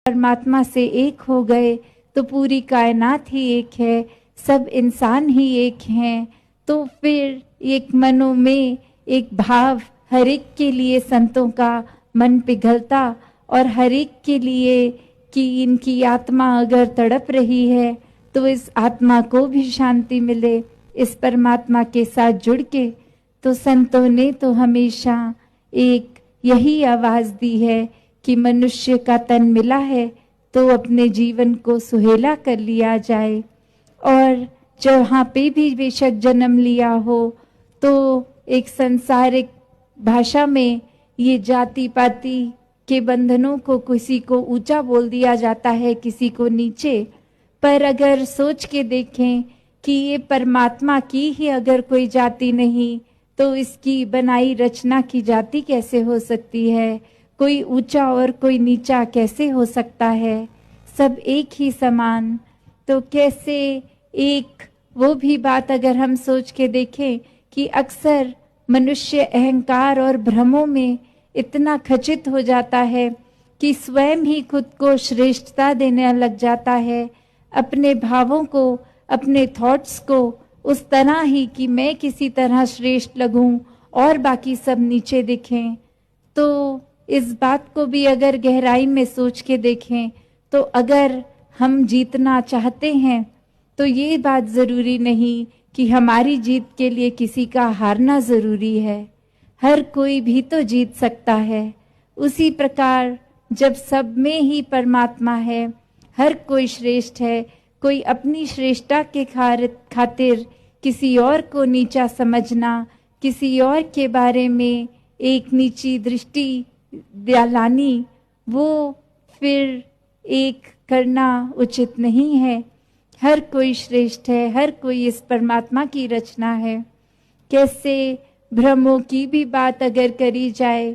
परमात्मा से एक हो गए तो पूरी कायनात ही एक है, सब इंसान ही एक हैं। तो फिर एक मनों में एक भाव हर एक के लिए संतों का मन पिघलता, और हर एक के लिए कि इनकी आत्मा अगर तड़प रही है तो इस आत्मा को भी शांति मिले इस परमात्मा के साथ जुड़ के। तो संतों ने तो हमेशा एक यही आवाज दी है कि मनुष्य का तन मिला है तो अपने जीवन को सुहेला कर लिया जाए, और जहाँ पे भी बेशक जन्म लिया हो तो एक संसारिक भाषा में ये जाति पाति के बंधनों को किसी को ऊंचा बोल दिया जाता है, किसी को नीचे। पर अगर सोच के देखें कि ये परमात्मा की ही अगर कोई जाति नहीं तो इसकी बनाई रचना की जाति कैसे हो सकती है? कोई ऊंचा और कोई नीचा कैसे हो सकता है? सब एक ही समान। तो कैसे एक वो भी बात अगर हम सोच के देखें कि अक्सर मनुष्य अहंकार और भ्रमों में इतना खचित हो जाता है कि स्वयं ही खुद को श्रेष्ठता देने लग जाता है, अपने भावों को, अपने थॉट्स को उस तरह ही कि मैं किसी तरह श्रेष्ठ लगूं और बाकी सब नीचे दिखें। तो इस बात को भी अगर गहराई में सोच के देखें तो अगर हम जीतना चाहते हैं तो ये बात जरूरी नहीं कि हमारी जीत के लिए किसी का हारना जरूरी है, हर कोई भी तो जीत सकता है। उसी प्रकार जब सब में ही परमात्मा है, हर कोई श्रेष्ठ है, कोई अपनी श्रेष्ठता के खातिर किसी और को नीचा समझना, किसी और के बारे में एक नीची दृष्टि लानी, वो फिर एक करना उचित नहीं है। हर कोई श्रेष्ठ है, हर कोई इस परमात्मा की रचना है। कैसे भ्रमों की भी बात अगर करी जाए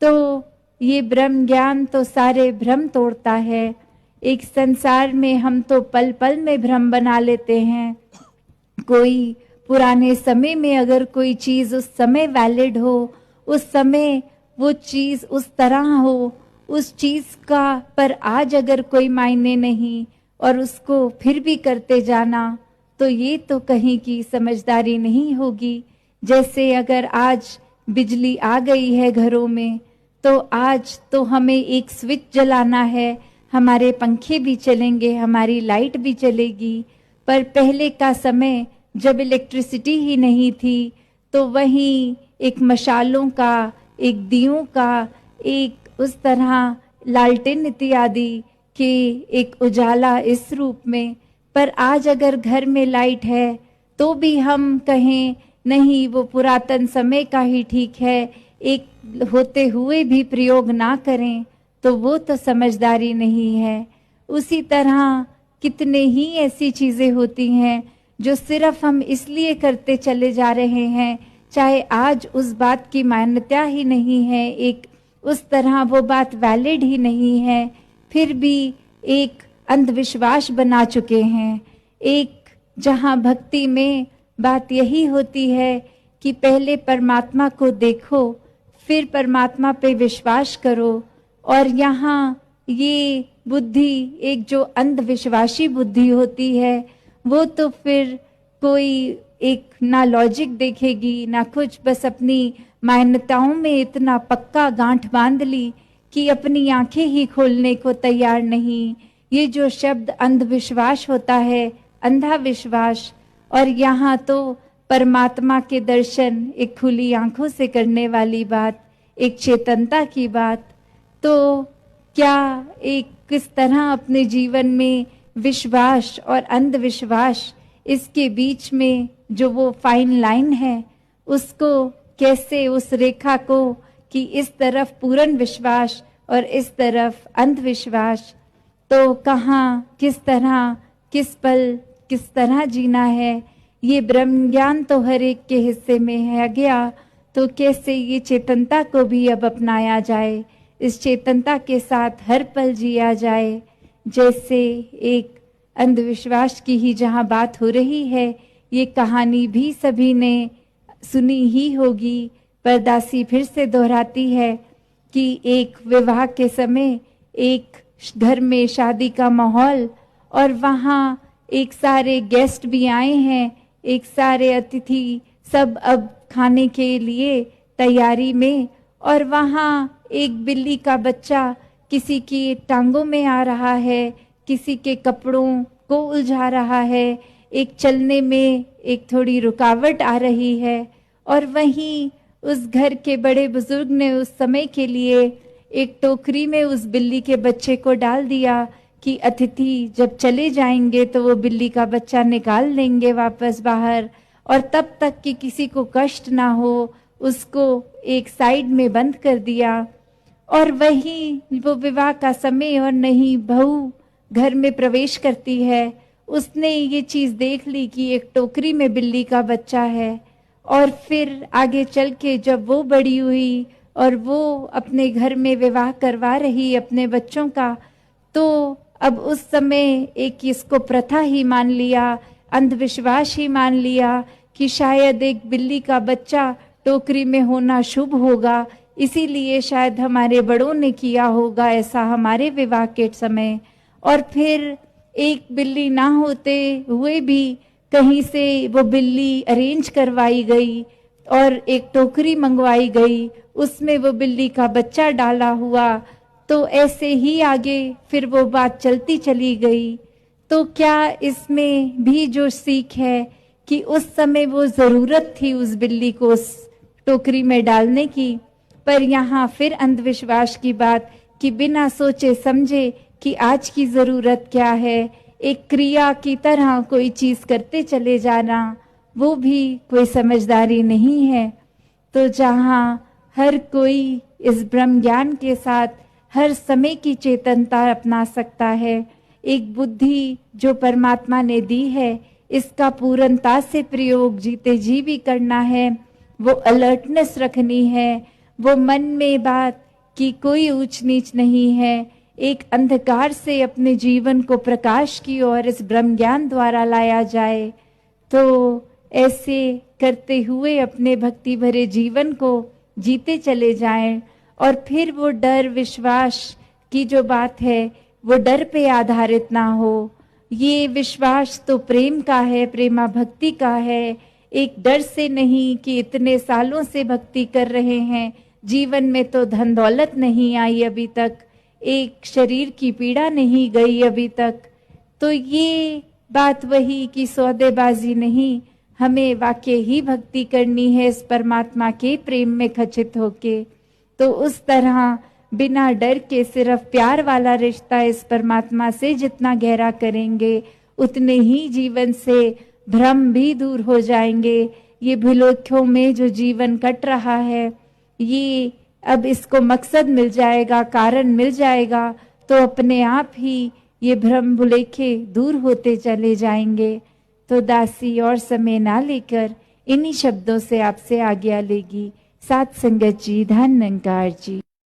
तो ये ब्रह्म ज्ञान तो सारे भ्रम तोड़ता है। एक संसार में हम तो पल पल में भ्रम बना लेते हैं। कोई पुराने समय में अगर कोई चीज उस समय वैलिड हो, उस समय वो चीज उस तरह हो, उस चीज का पर आज अगर कोई मायने नहीं और उसको फिर भी करते जाना, तो ये तो कहीं की समझदारी नहीं होगी। जैसे अगर आज बिजली आ गई है घरों में तो आज तो हमें एक स्विच जलाना है, हमारे पंखे भी चलेंगे, हमारी लाइट भी चलेगी। पर पहले का समय जब इलेक्ट्रिसिटी ही नहीं थी तो वहीं एक मशालों का, एक दियों का, एक उस तरह लालटेन इत्यादि के एक उजाला इस रूप में। पर आज अगर घर में लाइट है तो भी हम कहें नहीं वो पुरातन समय का ही ठीक है, एक होते हुए भी प्रयोग ना करें, तो वो तो समझदारी नहीं है। उसी तरह कितने ही ऐसी चीजें होती हैं जो सिर्फ हम इसलिए करते चले जा रहे हैं, चाहे आज उस बात की मान्यता ही नहीं है, एक उस तरह वो बात वैलिड ही नहीं है, फिर भी एक अंधविश्वास बना चुके हैं। एक जहाँ भक्ति में बात यही होती है कि पहले परमात्मा को देखो, फिर परमात्मा पे विश्वास करो, और यहाँ ये बुद्धि एक जो अंधविश्वासी बुद्धि होती है वो तो फिर कोई एक ना लॉजिक देखेगी ना कुछ, बस अपनी मान्यताओं में इतना पक्का गांठ बांध ली कि अपनी आंखें ही खोलने को तैयार नहीं। ये जो शब्द अंधविश्वास होता है, अंधा विश्वास, और यहाँ तो परमात्मा के दर्शन एक खुली आंखों से करने वाली बात, एक चेतनता की बात। तो क्या एक किस तरह अपने जीवन में विश्वास और अंधविश्वास, इसके बीच में जो वो फाइन लाइन है, उसको कैसे उस रेखा को कि इस तरफ पूर्ण विश्वास और इस तरफ अंधविश्वास, तो कहाँ किस तरह किस पल किस तरह जीना है, ये ब्रह्म ज्ञान तो हर एक के हिस्से में है गया। तो कैसे ये चेतनता को भी अब अपनाया जाए, इस चेतनता के साथ हर पल जिया जाए। जैसे एक अंधविश्वास की ही जहाँ बात हो रही है, ये कहानी भी सभी ने सुनी ही होगी, पर दासी फिर से दोहराती है कि एक विवाह के समय एक घर में शादी का माहौल, और वहाँ एक सारे गेस्ट भी आए हैं, एक सारे अतिथि सब अब खाने के लिए तैयारी में। और वहाँ एक बिल्ली का बच्चा किसी की टांगों में आ रहा है, किसी के कपड़ों को उलझा रहा है, एक चलने में एक थोड़ी रुकावट आ रही है। और वहीं उस घर के बड़े बुजुर्ग ने उस समय के लिए एक टोकरी में उस बिल्ली के बच्चे को डाल दिया कि अतिथि जब चले जाएंगे तो वो बिल्ली का बच्चा निकाल लेंगे वापस बाहर, और तब तक कि किसी को कष्ट ना हो उसको एक साइड में बंद कर दिया। और वहीं वो विवाह का समय और नहीं बहू घर में प्रवेश करती है, उसने ये चीज देख ली कि एक टोकरी में बिल्ली का बच्चा है। और फिर आगे चल के जब वो बड़ी हुई और वो अपने घर में विवाह करवा रही अपने बच्चों का, तो अब उस समय एक इसको प्रथा ही मान लिया, अंधविश्वास ही मान लिया कि शायद एक बिल्ली का बच्चा टोकरी में होना शुभ होगा, इसीलिए शायद हमारे बड़ों ने किया होगा ऐसा हमारे विवाह के समय। और फिर एक बिल्ली ना होते हुए भी कहीं से वो बिल्ली अरेंज करवाई गई और एक टोकरी मंगवाई गई, उसमें वो बिल्ली का बच्चा डाला हुआ। तो ऐसे ही आगे फिर वो बात चलती चली गई। तो क्या इसमें भी जो सीख है कि उस समय वो जरूरत थी उस बिल्ली को उस टोकरी में डालने की, पर यहाँ फिर अंधविश्वास की बात कि बिना सोचे समझे कि आज की जरूरत क्या है, एक क्रिया की तरह कोई चीज करते चले जाना, वो भी कोई समझदारी नहीं है। तो जहाँ हर कोई इस ब्रह्म ज्ञान के साथ हर समय की चेतनता अपना सकता है, एक बुद्धि जो परमात्मा ने दी है इसका पूर्णता से प्रयोग जीते जी भी करना है, वो अलर्टनेस रखनी है, वो मन में बात कि कोई ऊंच नीच नहीं है, एक अंधकार से अपने जीवन को प्रकाश की ओर इस ब्रह्म ज्ञान द्वारा लाया जाए। तो ऐसे करते हुए अपने भक्ति भरे जीवन को जीते चले जाएं, और फिर वो डर विश्वास की जो बात है वो डर पे आधारित ना हो। ये विश्वास तो प्रेम का है, प्रेमा भक्ति का है, एक डर से नहीं कि इतने सालों से भक्ति कर रहे हैं, जीवन में तो धन दौलत नहीं आई अभी तक, एक शरीर की पीड़ा नहीं गई अभी तक। तो ये बात वही कि सौदेबाजी नहीं, हमें वाकई ही भक्ति करनी है इस परमात्मा के प्रेम में खचित होके। तो उस तरह बिना डर के सिर्फ प्यार वाला रिश्ता इस परमात्मा से जितना गहरा करेंगे उतने ही जीवन से भ्रम भी दूर हो जाएंगे। ये भूलोख्यों में जो जीवन कट रहा है ये अब इसको मकसद मिल जाएगा, कारण मिल जाएगा, तो अपने आप ही ये भ्रम भुलेखे दूर होते चले जाएंगे। तो दासी और समय ना लेकर इन्हीं शब्दों से आपसे आज्ञा लेगी। साथ संगत जी, धन निरंकार जी।